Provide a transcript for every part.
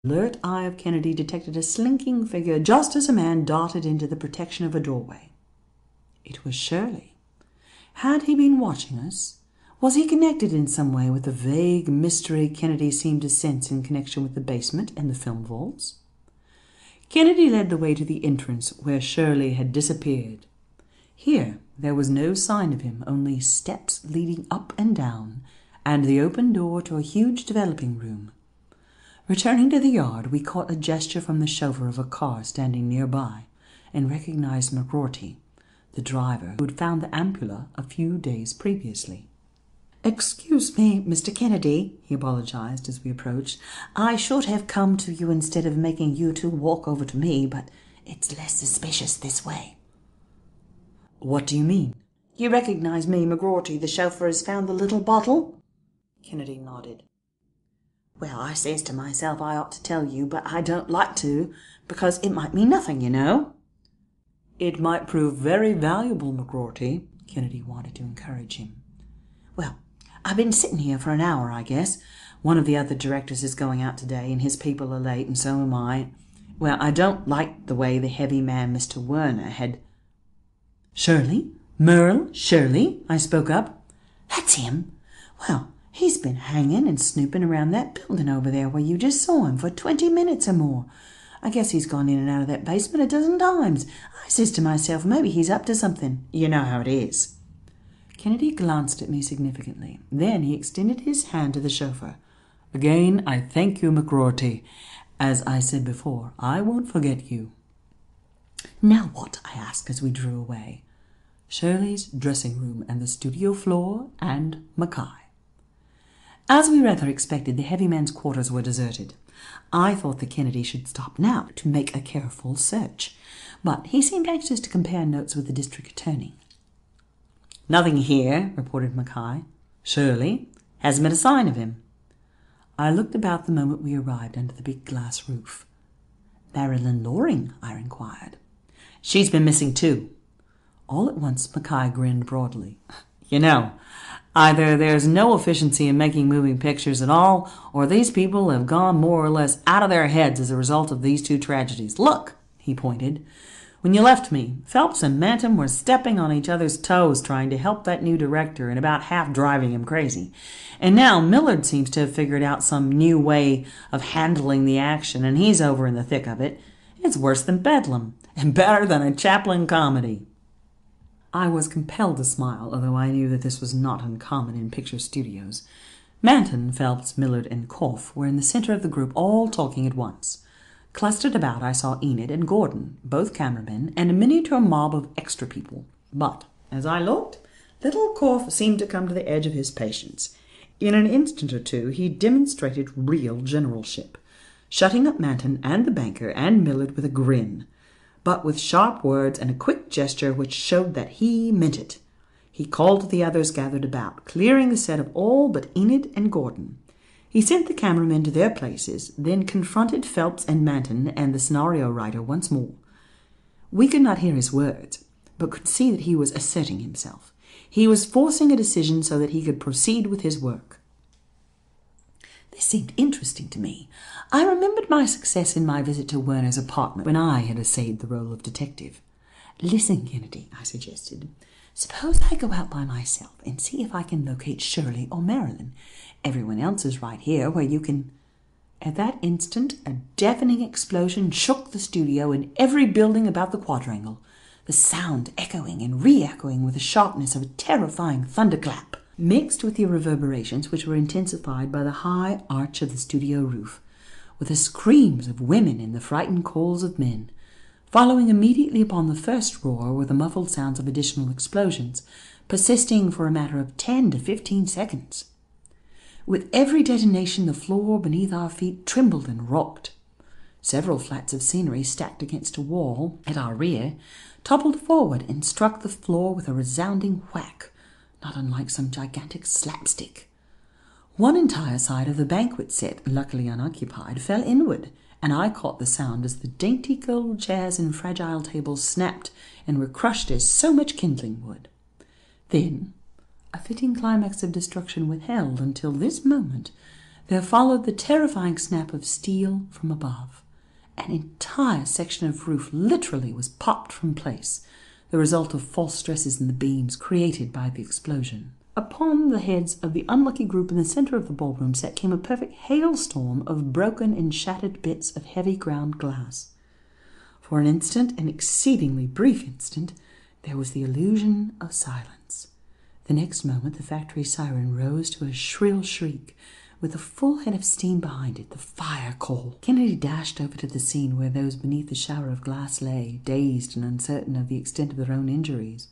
alert eye of Kennedy detected a slinking figure just as a man darted into the protection of a doorway. It was Shirley. Had he been watching us? Was he connected in some way with the vague mystery Kennedy seemed to sense in connection with the basement and the film vaults? Kennedy led the way to the entrance where Shirley had disappeared. Here there was no sign of him, only steps leading up and down, and the open door to a huge developing room. Returning to the yard, we caught a gesture from the chauffeur of a car standing nearby, and recognized McGrorty, the driver who had found the ampulla a few days previously. "Excuse me, Mr. Kennedy," he apologized as we approached. "I should have come to you instead of making you two walk over to me, but it's less suspicious this way." "What do you mean?" "You recognize me, McGrorty, the chauffeur has found the little bottle?" Kennedy nodded. "Well, I says to myself I ought to tell you, but I don't like to, because it might mean nothing, you know." "It might prove very valuable, McGrorty," Kennedy wanted to encourage him. "Well, I've been sitting here for an hour, I guess. One of the other directors is going out today, and his people are late, and so am I. Well, I don't like the way the heavy man, Mr. Werner, had—" "Shirley? Merle? Shirley?" I spoke up. "That's him. Well, he's been hanging and snooping around that building over there where you just saw him for 20 minutes or more. I guess he's gone in and out of that basement a dozen times. I says to myself, maybe he's up to something. You know how it is." Kennedy glanced at me significantly. Then he extended his hand to the chauffeur. "Again, I thank you, McGrorty. As I said before, I won't forget you." "Now what?" I asked as we drew away. "Shirley's dressing room and the studio floor and Mackay." As we rather expected, the heavy man's quarters were deserted. I thought that Kennedy should stop now to make a careful search, but he seemed anxious to compare notes with the district attorney. "Nothing here," reported Mackay. "Shirley hasn't been a sign of him." I looked about the moment we arrived under the big glass roof. "Marilyn Loring?" I inquired. "She's been missing too." All at once Mackay grinned broadly. "You know, either there's no efficiency in making moving pictures at all, or these people have gone more or less out of their heads as a result of these two tragedies. Look," he pointed. "When you left me, Phelps and Manton were stepping on each other's toes trying to help that new director and about half driving him crazy. And now Millard seems to have figured out some new way of handling the action, and he's over in the thick of it. It's worse than Bedlam, and better than a Chaplin comedy." I was compelled to smile, although I knew that this was not uncommon in picture studios. Manton, Phelps, Millard, and Korff were in the center of the group, all talking at once. Clustered about, I saw Enid and Gordon, both cameramen, and a miniature mob of extra people. But, as I looked, little Korff seemed to come to the edge of his patience. In an instant or two, he demonstrated real generalship, shutting up Manton and the banker and Millard with a grin, but with sharp words and a quick gesture which showed that he meant it. He called to the others gathered about, clearing the set of all but Enid and Gordon. He sent the cameramen to their places, then confronted Phelps and Manton and the scenario writer once more. We could not hear his words, but could see that he was asserting himself. He was forcing a decision so that he could proceed with his work. This seemed interesting to me. I remembered my success in my visit to Werner's apartment when I had essayed the role of detective. "Listen, Kennedy," I suggested. "Suppose I go out by myself and see if I can locate Shirley or Marilyn. Everyone else is right here where you can—" At that instant a deafening explosion shook the studio and every building about the quadrangle, the sound echoing and re-echoing with the sharpness of a terrifying thunderclap, mixed with the reverberations which were intensified by the high arch of the studio roof, with the screams of women and the frightened calls of men. Following immediately upon the first roar were the muffled sounds of additional explosions, persisting for a matter of 10 to 15 seconds. With every detonation, the floor beneath our feet trembled and rocked. Several flats of scenery stacked against a wall at our rear toppled forward and struck the floor with a resounding whack, not unlike some gigantic slapstick. One entire side of the banquet set, luckily unoccupied, fell inward, and I caught the sound as the dainty gold chairs and fragile tables snapped and were crushed as so much kindling wood. Then a fitting climax of destruction withheld until this moment There followed the terrifying snap of steel from above. An entire section of roof literally was popped from place, the result of false stresses in the beams created by the explosion. Upon the heads of the unlucky group in the center of the ballroom set came a perfect hailstorm of broken and shattered bits of heavy ground glass. For an instant, an exceedingly brief instant, there was the illusion of silence. The next moment the factory siren rose to a shrill shriek, with a full head of steam behind it, the fire call. Kennedy dashed over to the scene where those beneath the shower of glass lay, dazed and uncertain of the extent of their own injuries.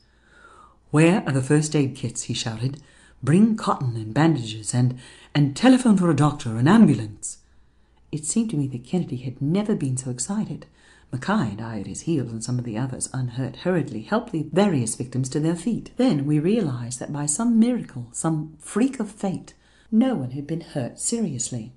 "Where are the first aid kits?" he shouted. "Bring cotton and bandages and telephone for a doctor, an ambulance." It seemed to me that Kennedy had never been so excited. Mackay and I at his heels, and some of the others, unhurt, hurriedly helped the various victims to their feet. Then we realized that by some miracle, some freak of fate, no one had been hurt seriously.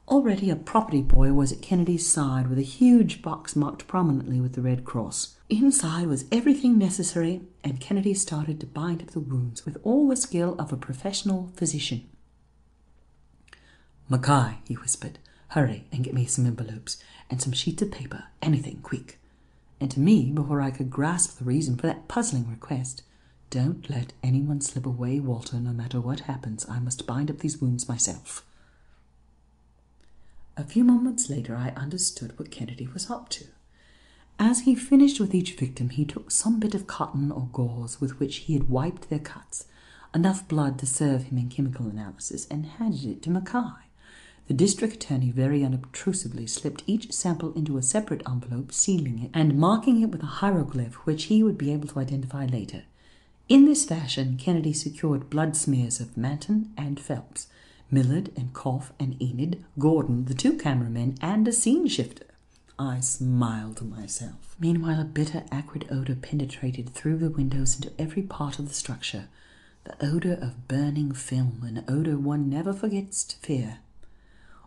Already a property boy was at Kennedy's side with a huge box marked prominently with the Red Cross. Inside was everything necessary, and Kennedy started to bind up the wounds with all the skill of a professional physician. "Mackay," he whispered, "hurry and get me some envelopes and some sheets of paper, anything, quick." And to me, before I could grasp the reason for that puzzling request, "Don't let anyone slip away, Walter. No matter what happens, I must bind up these wounds myself." A few moments later I understood what Kennedy was up to. As he finished with each victim, he took some bit of cotton or gauze with which he had wiped their cuts, enough blood to serve him in chemical analysis, and handed it to Mackay. The district attorney very unobtrusively slipped each sample into a separate envelope, sealing it and marking it with a hieroglyph which he would be able to identify later. In this fashion, Kennedy secured blood smears of Manton and Phelps, Millard and Koff and Enid, Gordon, the two cameramen, and a scene shifter. I smiled to myself. Meanwhile, a bitter, acrid odor penetrated through the windows into every part of the structure. The odor of burning film, an odor one never forgets to fear.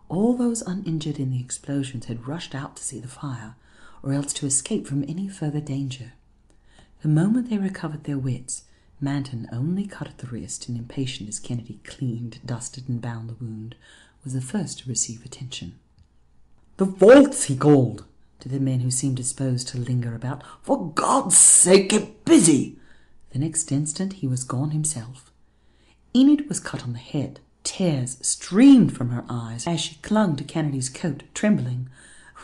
All those uninjured in the explosions had rushed out to see the fire, or else to escape from any further danger. The moment they recovered their wits, Manton, only cut at the wrist and impatient as Kennedy cleaned, dusted, and bound the wound, was the first to receive attention. "The vaults!" he called to the men who seemed disposed to linger about. "For God's sake, get busy!" The next instant he was gone himself. Enid was cut on the head. Tears streamed from her eyes as she clung to Kennedy's coat, trembling.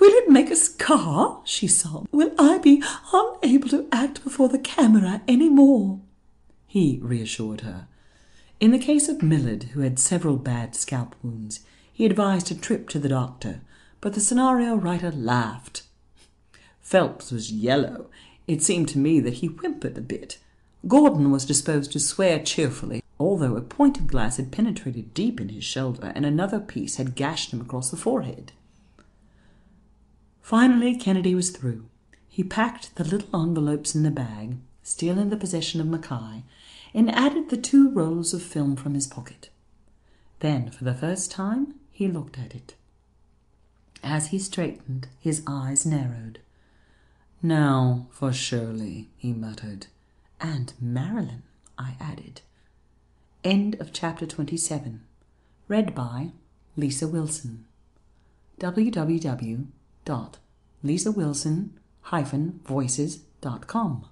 "Will it make a scar?" she sobbed. "Will I be unable to act before the camera any more?" He reassured her. In the case of Millard, who had several bad scalp wounds, he advised a trip to the doctor, but the scenario writer laughed. Phelps was yellow. It seemed to me that he whimpered a bit. Gordon was disposed to swear cheerfully, although a point of glass had penetrated deep in his shoulder and another piece had gashed him across the forehead. Finally, Kennedy was through. He packed the little envelopes in the bag, still in the possession of Mackay, and added the 2 rolls of film from his pocket. Then, for the first time, he looked at it. As he straightened, his eyes narrowed. "Now for Shirley," he muttered. "And Marilyn," I added. End of chapter 27. Read by Lisa Wilson. www.lisawilson-voices.com